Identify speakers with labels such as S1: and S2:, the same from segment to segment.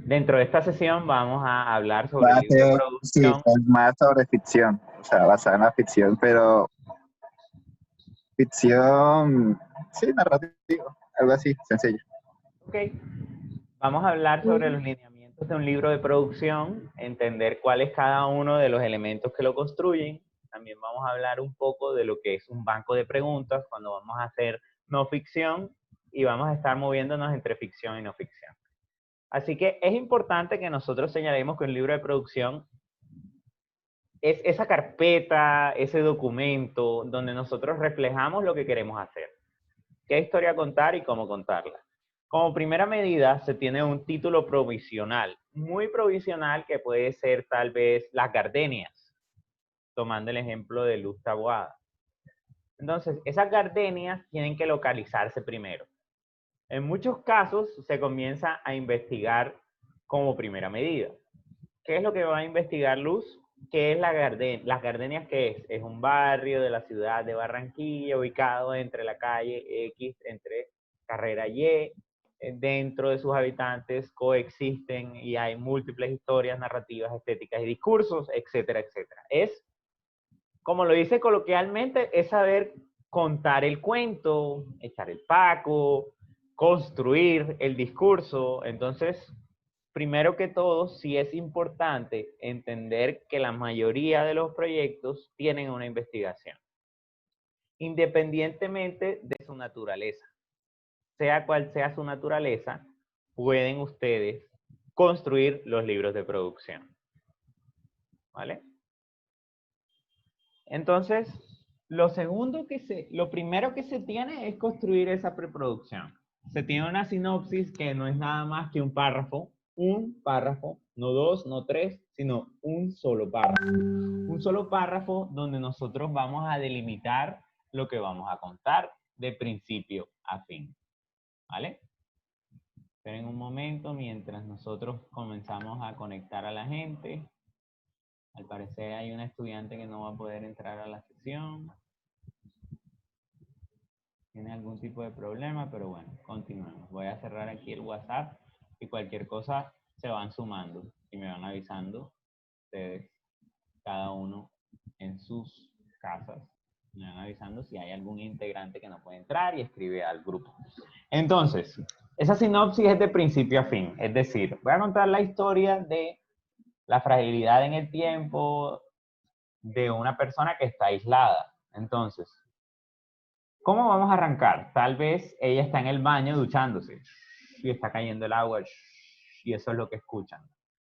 S1: Dentro de esta sesión vamos a hablar sobre
S2: Va
S1: el
S2: a
S1: libro de
S2: ser, sí,
S1: producción.
S2: es más sobre ficción, o sea, basada en la ficción, pero ficción, sí, narrativo, algo así, sencillo.
S1: Ok, vamos a hablar sobre los lineamientos de un libro de producción, entender cuál es cada uno de los elementos que lo construyen. También vamos a hablar un poco de lo que es un banco de preguntas cuando vamos a hacer no ficción y vamos a estar moviéndonos entre ficción y no ficción. Así que es importante que nosotros señalemos que un libro de producción es esa carpeta, ese documento donde nosotros reflejamos lo que queremos hacer. Qué historia contar y cómo contarla. Como primera medida, se tiene un título provisional, muy provisional, que puede ser tal vez Las Gardenias, tomando el ejemplo de Luz Taboada. Entonces, esas gardenias tienen que localizarse primero. En muchos casos se comienza a investigar como primera medida. ¿Qué es lo que va a investigar Luz? ¿Qué es las gardenias? ¿Qué es? Es un barrio de la ciudad de Barranquilla ubicado entre la calle X, entre carrera Y. Dentro de sus habitantes coexisten y hay múltiples historias, narrativas, estéticas y discursos, etcétera, etcétera. Es, como lo dice coloquialmente, es saber contar el cuento, echar el paco, construir el discurso. Entonces, primero que todo, sí es importante entender que la mayoría de los proyectos tienen una investigación, independientemente de su naturaleza. Sea cual sea su naturaleza, pueden ustedes construir los libros de producción. ¿Vale? Entonces, lo primero que se tiene es construir esa preproducción. Se tiene una sinopsis que no es nada más que un párrafo, no dos, no tres, sino un solo párrafo. Un solo párrafo donde nosotros vamos a delimitar lo que vamos a contar de principio a fin. ¿Vale? Esperen un momento mientras nosotros comenzamos a conectar a la gente. Al parecer hay una estudiante que no va a poder entrar a la sesión. Tiene algún tipo de problema, pero bueno, continuemos. Voy a cerrar aquí el WhatsApp y cualquier cosa se van sumando y me van avisando ustedes, cada uno en sus casas. Me van avisando si hay algún integrante que no puede entrar y escribe al grupo. Entonces, esa sinopsis es de principio a fin. Es decir, voy a contar la historia de la fragilidad en el tiempo de una persona que está aislada. Entonces, ¿cómo vamos a arrancar? Tal vez ella está en el baño duchándose y está cayendo el agua y eso es lo que escuchan.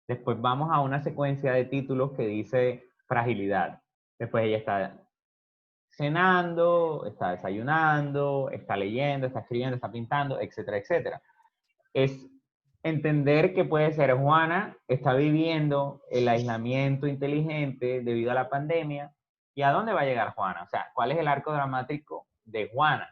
S1: Después vamos a una secuencia de títulos que dice fragilidad. Después ella está cenando, está desayunando, está leyendo, está escribiendo, está pintando, etcétera, etcétera. Es entender que puede ser Juana está viviendo el aislamiento inteligente debido a la pandemia. ¿Y a dónde va a llegar Juana? O sea, ¿cuál es el arco dramático de Juana?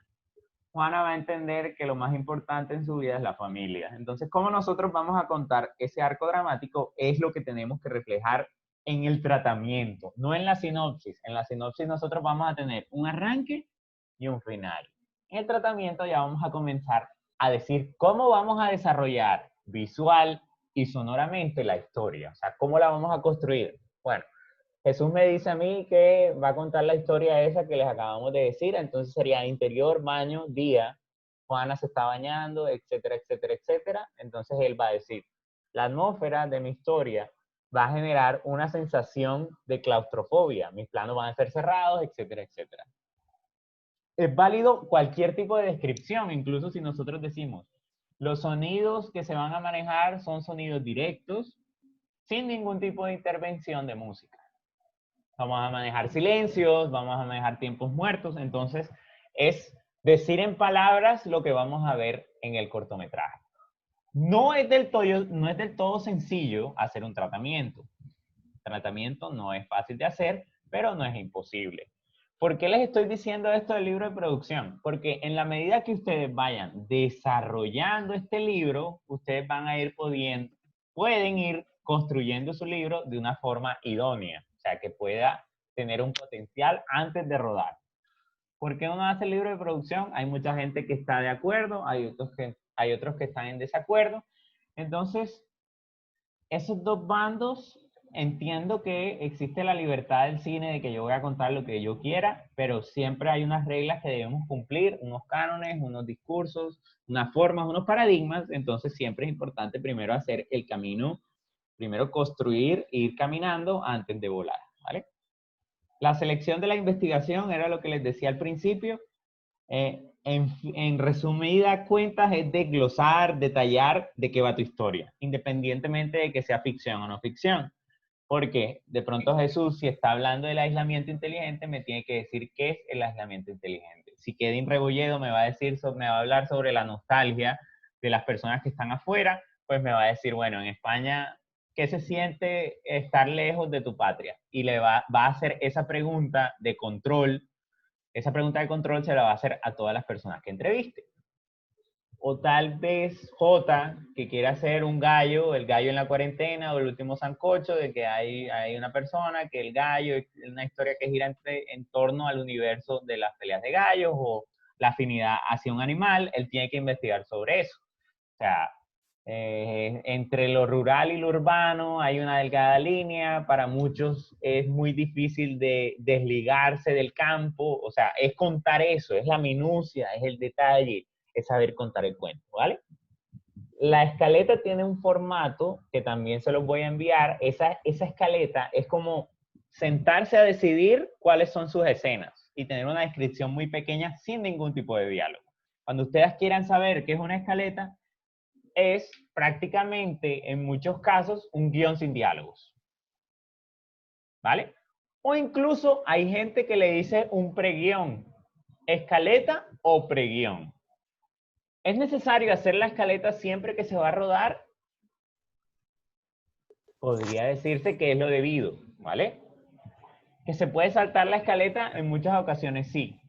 S1: Juana va a entender que lo más importante en su vida es la familia. Entonces, ¿cómo nosotros vamos a contar ese arco dramático? Es lo que tenemos que reflejar en el tratamiento, no en la sinopsis. En la sinopsis nosotros vamos a tener un arranque y un final. En el tratamiento ya vamos a comenzar a decir cómo vamos a desarrollar visual y sonoramente la historia. O sea, ¿cómo la vamos a construir? Bueno, Jesús me dice a mí que va a contar la historia esa que les acabamos de decir, entonces sería interior, baño, día, Juana se está bañando, etcétera, etcétera, etcétera. Entonces él va a decir, la atmósfera de mi historia va a generar una sensación de claustrofobia, mis planos van a ser cerrados, etcétera, etcétera. Es válido cualquier tipo de descripción, incluso si nosotros decimos, los sonidos que se van a manejar son sonidos directos, sin ningún tipo de intervención de música. Vamos a manejar silencios, vamos a manejar tiempos muertos, entonces es decir en palabras lo que vamos a ver en el cortometraje. No es del todo sencillo hacer un tratamiento. El tratamiento no es fácil de hacer, pero no es imposible. ¿Por qué les estoy diciendo esto del libro de producción? Porque en la medida que ustedes vayan desarrollando este libro, ustedes van a ir pueden ir construyendo su libro de una forma idónea, o sea, que pueda tener un potencial antes de rodar. ¿Por qué uno hace el libro de producción? Hay mucha gente que está de acuerdo, hay otros que están en desacuerdo. Entonces, esos dos bandos, entiendo que existe la libertad del cine de que yo voy a contar lo que yo quiera, pero siempre hay unas reglas que debemos cumplir, unos cánones, unos discursos, unas formas, unos paradigmas. Entonces siempre es importante primero hacer el camino, primero construir e ir caminando antes de volar, ¿vale? La selección de la investigación era lo que les decía al principio. En resumida cuentas es desglosar, detallar de qué va tu historia, independientemente de que sea ficción o no ficción. Porque de pronto Jesús, si está hablando del aislamiento inteligente, me tiene que decir qué es el aislamiento inteligente. Si Kevin Rebolledo me va a hablar sobre la nostalgia de las personas que están afuera, pues me va a decir, bueno, en España, ¿qué se siente estar lejos de tu patria? Y le va a hacer esa pregunta de control. Esa pregunta de control se la va a hacer a todas las personas que entreviste. O tal vez J, que quiere hacer un gallo, el gallo en la cuarentena, o el último sancocho, de que hay una persona que el gallo es una historia que gira en torno al universo de las peleas de gallos o la afinidad hacia un animal. Él tiene que investigar sobre eso. O sea, entre lo rural y lo urbano hay una delgada línea. Para muchos es muy difícil de desligarse del campo. O sea, es contar eso, es la minucia, es el detalle, es saber contar el cuento, ¿vale? La escaleta tiene un formato que también se los voy a enviar. Esa escaleta es como sentarse a decidir cuáles son sus escenas y tener una descripción muy pequeña sin ningún tipo de diálogo. Cuando ustedes quieran saber qué es una escaleta, es prácticamente, en muchos casos, un guión sin diálogos, ¿vale? O incluso hay gente que le dice un preguión, escaleta o preguión. ¿Es necesario hacer la escaleta siempre que se va a rodar? Podría decirse que es lo debido, ¿vale? ¿Que se puede saltar la escaleta? En muchas ocasiones sí.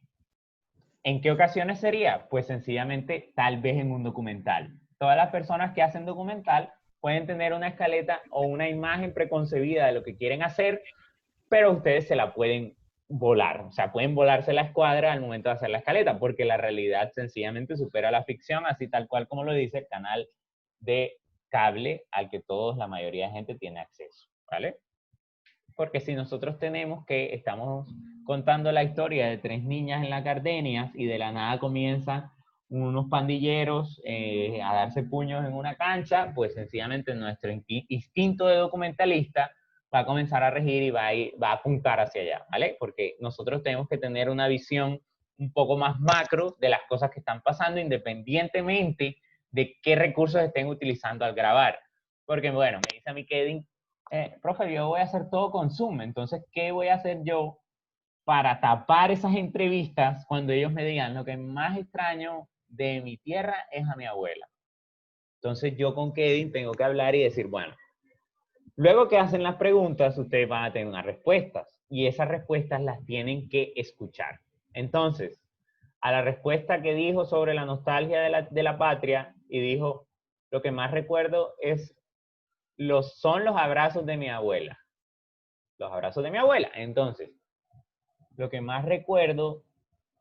S1: ¿En qué ocasiones sería? Pues sencillamente tal vez en un documental. Todas las personas que hacen documental pueden tener una escaleta o una imagen preconcebida de lo que quieren hacer, pero ustedes se la pueden volar. O sea, pueden volarse la escuadra al momento de hacer la escaleta, porque la realidad sencillamente supera la ficción, así tal cual como lo dice el canal de cable al que todos, la mayoría de gente tiene acceso, ¿vale? Porque si nosotros estamos contando la historia de 3 niñas en la Cardenias y de la nada comienzan unos pandilleros a darse puños en una cancha, pues sencillamente nuestro instinto de documentalista va a comenzar a regir y va a apuntar hacia allá, ¿vale? Porque nosotros tenemos que tener una visión un poco más macro de las cosas que están pasando, independientemente de qué recursos estén utilizando al grabar. Porque, bueno, me dice a mí Kevin, profe, yo voy a hacer todo con Zoom, entonces, ¿qué voy a hacer yo para tapar esas entrevistas cuando ellos me digan lo que más extraño de mi tierra es a mi abuela? Entonces, yo con Kevin tengo que hablar y decir, bueno, luego que hacen las preguntas, ustedes van a tener unas respuestas y esas respuestas las tienen que escuchar. Entonces, a la respuesta que dijo sobre la nostalgia de la patria y dijo, lo que más recuerdo son los abrazos de mi abuela. Los abrazos de mi abuela. Entonces, lo que más recuerdo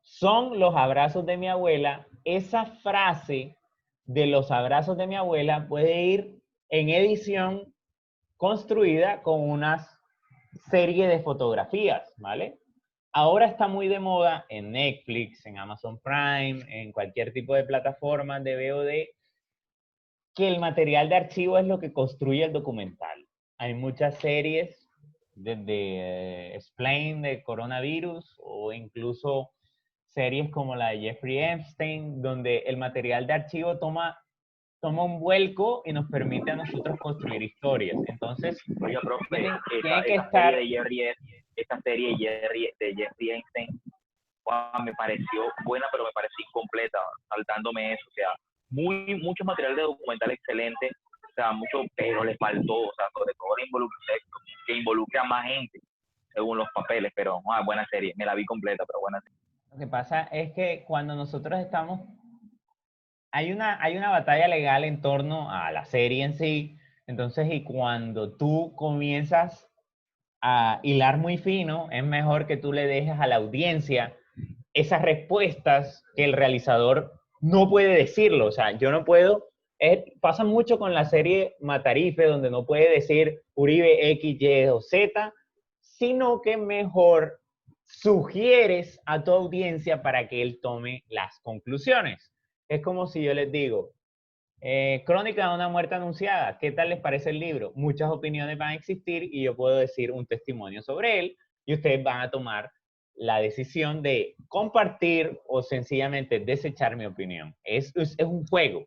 S1: son los abrazos de mi abuela. Esa frase de los abrazos de mi abuela puede ir en edición construida con una serie de fotografías, ¿vale? Ahora está muy de moda en Netflix, en Amazon Prime, en cualquier tipo de plataforma de VOD, que el material de archivo es lo que construye el documental. Hay muchas series, desde Explain de coronavirus, o incluso series como la de Jeffrey Epstein, donde el material de archivo toma un vuelco y nos permite a nosotros construir historias. Entonces,
S3: oiga, profe,
S1: tiene que estar...
S3: esta serie de Jeffrey Epstein, wow, me pareció buena, pero me pareció incompleta, saltándome eso. O sea, mucho material de documental excelente, o sea, mucho, pero le faltó, o sea, sobre todo que involucre a más gente, según los papeles, pero buena serie, me la vi completa, pero buena serie.
S1: Lo que pasa es que cuando nosotros estamos... Hay una batalla legal en torno a la serie en sí, entonces, y cuando tú comienzas a hilar muy fino, es mejor que tú le dejes a la audiencia esas respuestas que el realizador no puede decirlo. O sea, yo no puedo Pasa mucho con la serie Matarife, donde no puede decir Uribe X, Y o Z, sino que mejor sugieres a tu audiencia para que él tome las conclusiones. Es como si yo les digo, Crónica de una muerte anunciada, ¿qué tal les parece el libro? Muchas opiniones van a existir y yo puedo decir un testimonio sobre él y ustedes van a tomar la decisión de compartir o sencillamente desechar mi opinión. Es un juego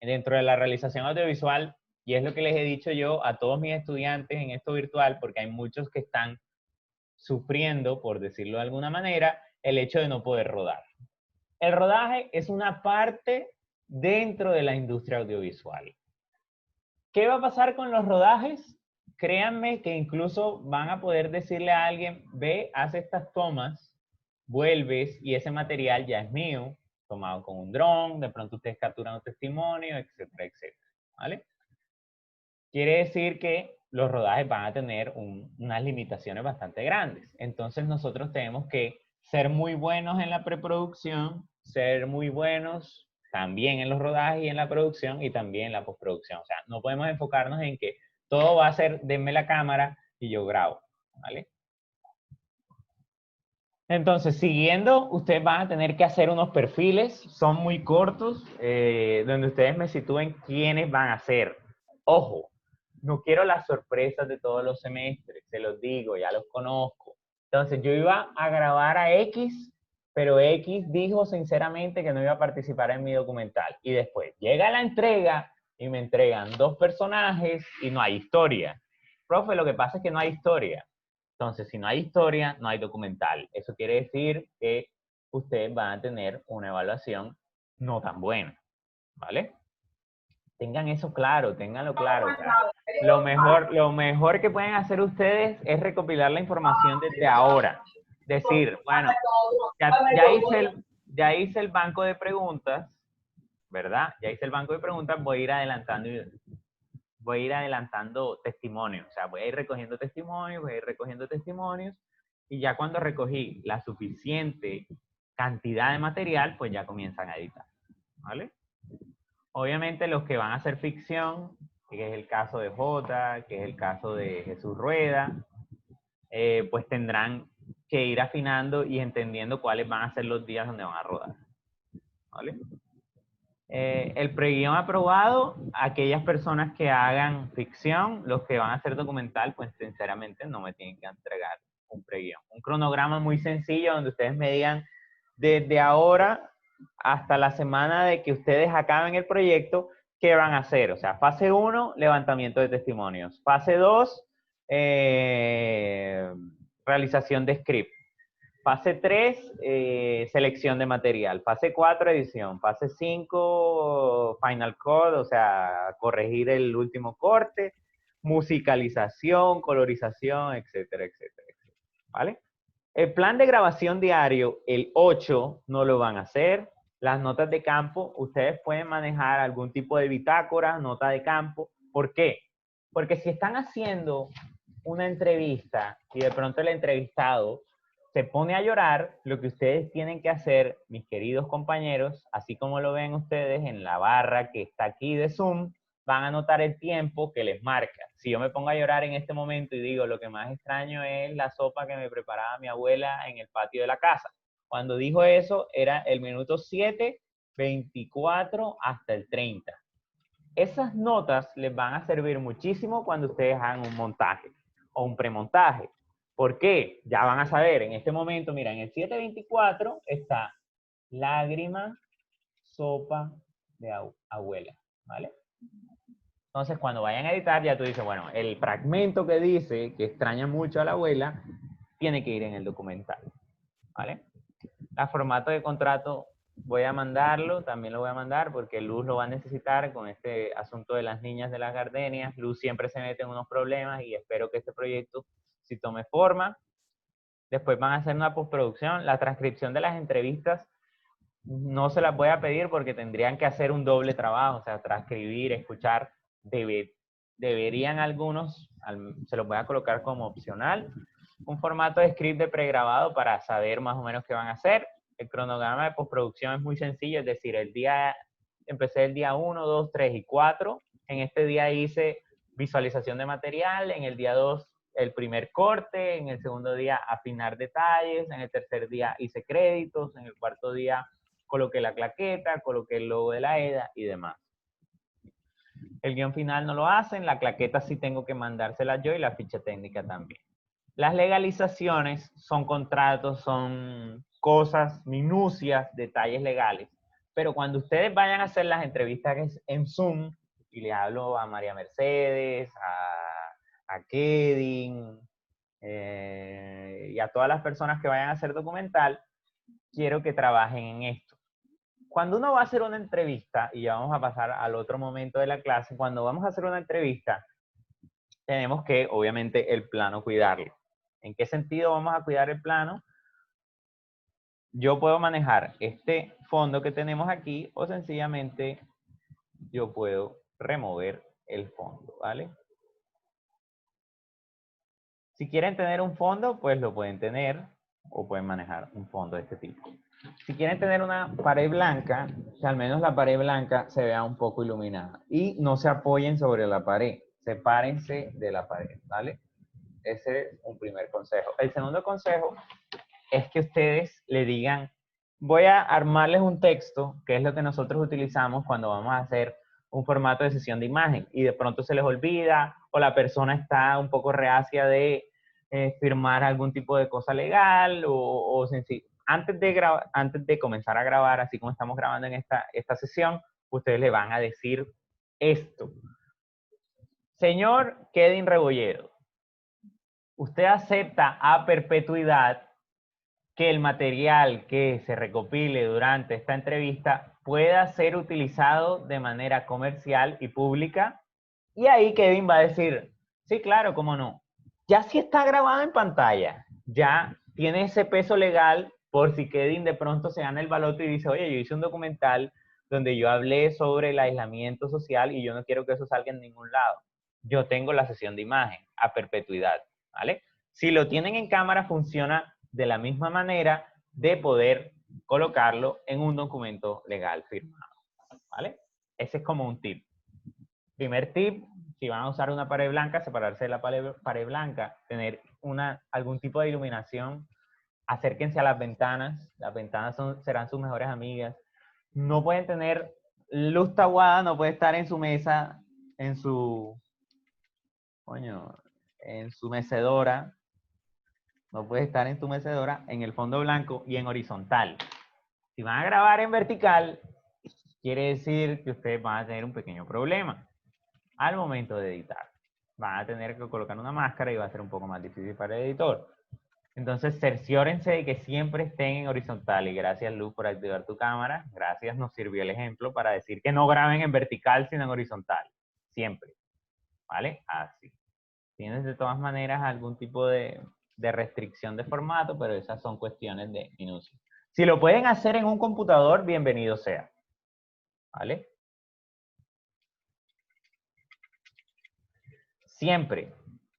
S1: dentro de la realización audiovisual y es lo que les he dicho yo a todos mis estudiantes en esto virtual, porque hay muchos que están sufriendo, por decirlo de alguna manera, el hecho de no poder rodar. El rodaje es una parte dentro de la industria audiovisual. ¿Qué va a pasar con los rodajes? Créanme que incluso van a poder decirle a alguien, ve, haz estas tomas, vuelves y ese material ya es mío, tomado con un dron, de pronto ustedes capturan un testimonio, etcétera, etcétera. ¿Vale? Quiere decir que los rodajes van a tener unas limitaciones bastante grandes. Entonces nosotros tenemos que ser muy buenos en la preproducción, ser muy buenos también en los rodajes y en la producción y también en la postproducción. O sea, no podemos enfocarnos en que todo va a ser, denme la cámara y yo grabo, ¿vale? Entonces, siguiendo, ustedes van a tener que hacer unos perfiles, son muy cortos, donde ustedes me sitúen quiénes van a ser. Ojo, no quiero las sorpresas de todos los semestres, se los digo, ya los conozco. Entonces, yo iba a grabar a X, pero X dijo sinceramente que no iba a participar en mi documental. Y después llega la entrega y me entregan 2 personajes y no hay historia. Profe, lo que pasa es que no hay historia. Entonces, si no hay historia, no hay documental. Eso quiere decir que ustedes van a tener una evaluación no tan buena, ¿vale? Tengan eso claro, ténganlo claro. O sea, lo mejor que pueden hacer ustedes es recopilar la información desde ahora. Decir, bueno, ya hice el banco de preguntas, ¿verdad? Ya hice el banco de preguntas, voy a ir adelantando testimonios. O sea, voy a ir recogiendo testimonios, y ya cuando recogí la suficiente cantidad de material, pues ya comienzan a editar, ¿vale? Obviamente los que van a hacer ficción, que es el caso de Jota, que es el caso de Jesús Rueda, pues tendrán que ir afinando y entendiendo cuáles van a ser los días donde van a rodar, ¿vale? El preguión aprobado, aquellas personas que hagan ficción, los que van a hacer documental, pues sinceramente no me tienen que entregar un preguión. Un cronograma muy sencillo donde ustedes me digan desde ahora hasta la semana de que ustedes acaben el proyecto, ¿qué van a hacer? O sea, fase 1, levantamiento de testimonios. Fase 2, realización de script. Fase 3, selección de material. Fase 4, edición. Fase 5, final cut, o sea, corregir el último corte. Musicalización, colorización, etcétera, etcétera, etcétera. ¿Vale? El plan de grabación diario, el 8, no lo van a hacer. Las notas de campo, ustedes pueden manejar algún tipo de bitácora, nota de campo. ¿Por qué? Porque si están haciendo una entrevista y de pronto el entrevistado se pone a llorar, lo que ustedes tienen que hacer, mis queridos compañeros, así como lo ven ustedes en la barra que está aquí de Zoom, van a notar el tiempo que les marca. Si yo me pongo a llorar en este momento y digo, lo que más extraño es la sopa que me preparaba mi abuela en el patio de la casa. Cuando dijo eso, era el minuto 7, 24 hasta el 30. Esas notas les van a servir muchísimo cuando ustedes hagan un montaje o un premontaje. ¿Por qué? Ya van a saber, en este momento, mira, en el 724 está lágrima, sopa de abuela, ¿vale? Entonces, cuando vayan a editar, ya tú dices, bueno, el fragmento que dice que extraña mucho a la abuela, tiene que ir en el documental, ¿vale? El formato de contrato voy a mandarlo, también lo voy a mandar porque Luz lo va a necesitar con este asunto de las niñas de las gardenias. Luz siempre se mete en unos problemas y espero que este proyecto sí tome forma. Después van a hacer una postproducción. La transcripción de las entrevistas no se las voy a pedir porque tendrían que hacer un doble trabajo, o sea, transcribir, escuchar. Deberían algunos, se los voy a colocar como opcional, un formato de script de pregrabado para saber más o menos qué van a hacer. El cronograma de postproducción es muy sencillo, es decir, el día empecé el día 1, 2, 3 y 4. En este día hice visualización de material, en el día 2 el primer corte, en el segundo día afinar detalles, en el tercer día hice créditos, en el cuarto día coloqué la claqueta, coloqué el logo de la EDA y demás. El guión final no lo hacen, la claqueta sí tengo que mandársela yo y la ficha técnica también. Las legalizaciones son contratos, son cosas, minucias, detalles legales. Pero cuando ustedes vayan a hacer las entrevistas en Zoom, y le hablo a María Mercedes, a Kevin, y a todas las personas que vayan a hacer documental, quiero que trabajen en esto. Cuando uno va a hacer una entrevista, y ya vamos a pasar al otro momento de la clase, cuando vamos a hacer una entrevista, tenemos que, obviamente, el plano cuidarlo. ¿En qué sentido vamos a cuidar el plano? Yo puedo manejar este fondo que tenemos aquí o sencillamente yo puedo remover el fondo, ¿vale? Si quieren tener un fondo, pues lo pueden tener o pueden manejar un fondo de este tipo. Si quieren tener una pared blanca, que al menos la pared blanca se vea un poco iluminada y no se apoyen sobre la pared, sepárense de la pared, ¿vale? Ese es un primer consejo. El segundo consejo es que ustedes le digan, voy a armarles un texto, que es lo que nosotros utilizamos cuando vamos a hacer un formato de sesión de imagen y de pronto se les olvida o la persona está un poco reacia de firmar algún tipo de cosa legal o sencillo. Antes de comenzar a grabar, así como estamos grabando en esta sesión, ustedes le van a decir esto. Señor Kevin Rebolledo, usted acepta a perpetuidad que el material que se recopile durante esta entrevista pueda ser utilizado de manera comercial y pública. Y ahí Kevin va a decir, sí, claro, cómo no. Ya si está grabado en pantalla, ya tiene ese peso legal por si Kevin de pronto se gana el baloto y dice, oye, yo hice un documental donde yo hablé sobre el aislamiento social y yo no quiero que eso salga en ningún lado. Yo tengo la sesión de imagen a perpetuidad, ¿vale? Si lo tienen en cámara, funciona de la misma manera de poder colocarlo en un documento legal firmado, ¿vale? Ese es como un tip. Primer tip, si van a usar una pared blanca, separarse de la pared blanca, tener algún tipo de iluminación, acérquense a las ventanas serán sus mejores amigas. No pueden tener luz taguada, no puede estar en su mesa, en su mecedora, no puede estar en tu mecedora, en el fondo blanco y en horizontal. Si van a grabar en vertical, quiere decir que ustedes van a tener un pequeño problema al momento de editar. Van a tener que colocar una máscara y va a ser un poco más difícil para el editor. Entonces, cerciórense de que siempre estén en horizontal. Y gracias, Luz, por activar tu cámara. Gracias, nos sirvió el ejemplo para decir que no graben en vertical, sino en horizontal. Siempre. ¿Vale? Así. Tienes de todas maneras algún tipo de restricción de formato, pero esas son cuestiones de minucia. Si lo pueden hacer en un computador, bienvenido sea. ¿Vale? Siempre.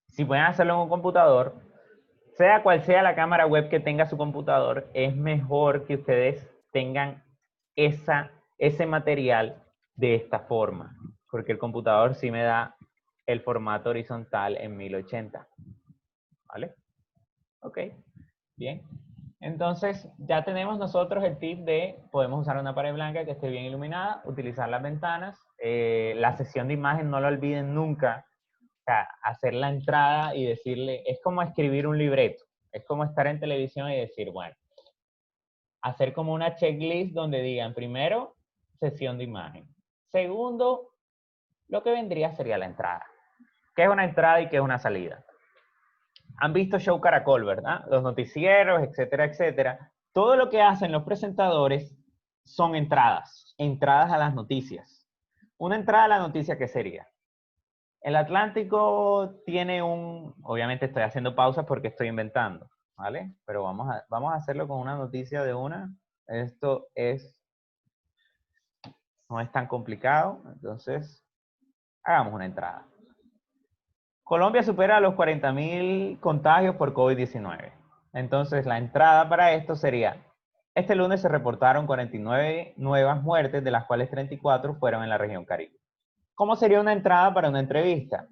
S1: Si pueden hacerlo en un computador, sea cual sea la cámara web que tenga su computador, es mejor que ustedes tengan ese material de esta forma, porque el computador sí me da el formato horizontal en 1080. ¿Vale? Ok, bien. Entonces, ya tenemos nosotros el tip de, podemos usar una pared blanca que esté bien iluminada, utilizar las ventanas. La sesión de imagen no la olviden nunca. O sea, hacer la entrada y decirle, es como escribir un libreto. Es como estar en televisión y decir, bueno, hacer como una checklist donde digan, primero, sesión de imagen. Segundo, lo que vendría sería la entrada. ¿Qué es una entrada y qué es una salida? Han visto Show Caracol, ¿verdad? Los noticieros, etcétera, etcétera. Todo lo que hacen los presentadores son entradas a las noticias. Una entrada a la noticia, ¿qué sería? El Atlántico tiene obviamente estoy haciendo pausas porque estoy inventando, ¿vale? Pero vamos a hacerlo con una noticia de una. Esto no es tan complicado, entonces hagamos una entrada. Colombia supera los 40.000 contagios por COVID-19. Entonces, la entrada para esto sería, Este lunes se reportaron 49 nuevas muertes, de las cuales 34 fueron en la región Caribe. ¿Cómo sería una entrada para una entrevista?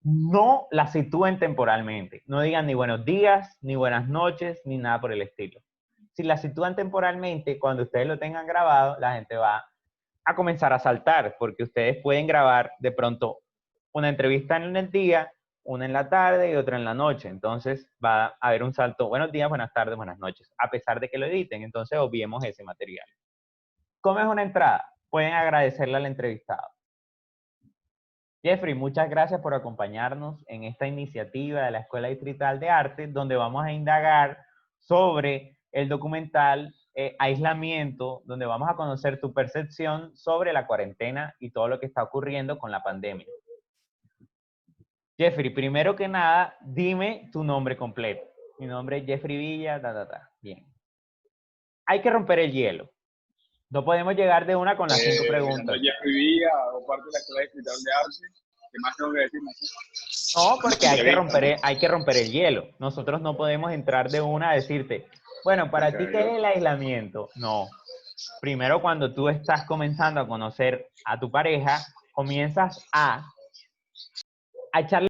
S1: No la sitúen temporalmente. No digan ni buenos días, ni buenas noches, ni nada por el estilo. Si la sitúan temporalmente, cuando ustedes lo tengan grabado, la gente va a comenzar a saltar, porque ustedes pueden grabar de pronto una entrevista en el día, una en la tarde y otra en la noche. Entonces va a haber un salto, buenos días, buenas tardes, buenas noches, a pesar de que lo editen. Entonces obviemos ese material. ¿Cómo es una entrada? Pueden agradecerle al entrevistado. Jeffrey, muchas gracias por acompañarnos en esta iniciativa de la Escuela Distrital de Arte, donde vamos a indagar sobre el documental Aislamiento, donde vamos a conocer tu percepción sobre la cuarentena y todo lo que está ocurriendo con la pandemia. Jeffrey, primero que nada, dime tu nombre completo. Mi nombre es Jeffrey Villa, Bien. Hay que romper el hielo. No podemos llegar de una con las 5 preguntas.
S4: Jeffrey Villa, hago parte de la Escuela Distrital de Arte. ¿Qué más tengo que decir?
S1: No, porque hay que romper el hielo. Nosotros no podemos entrar de una a decirte, bueno, para ti, ¿qué es el aislamiento? No. Primero, cuando tú estás comenzando a conocer a tu pareja, comienzas a echarle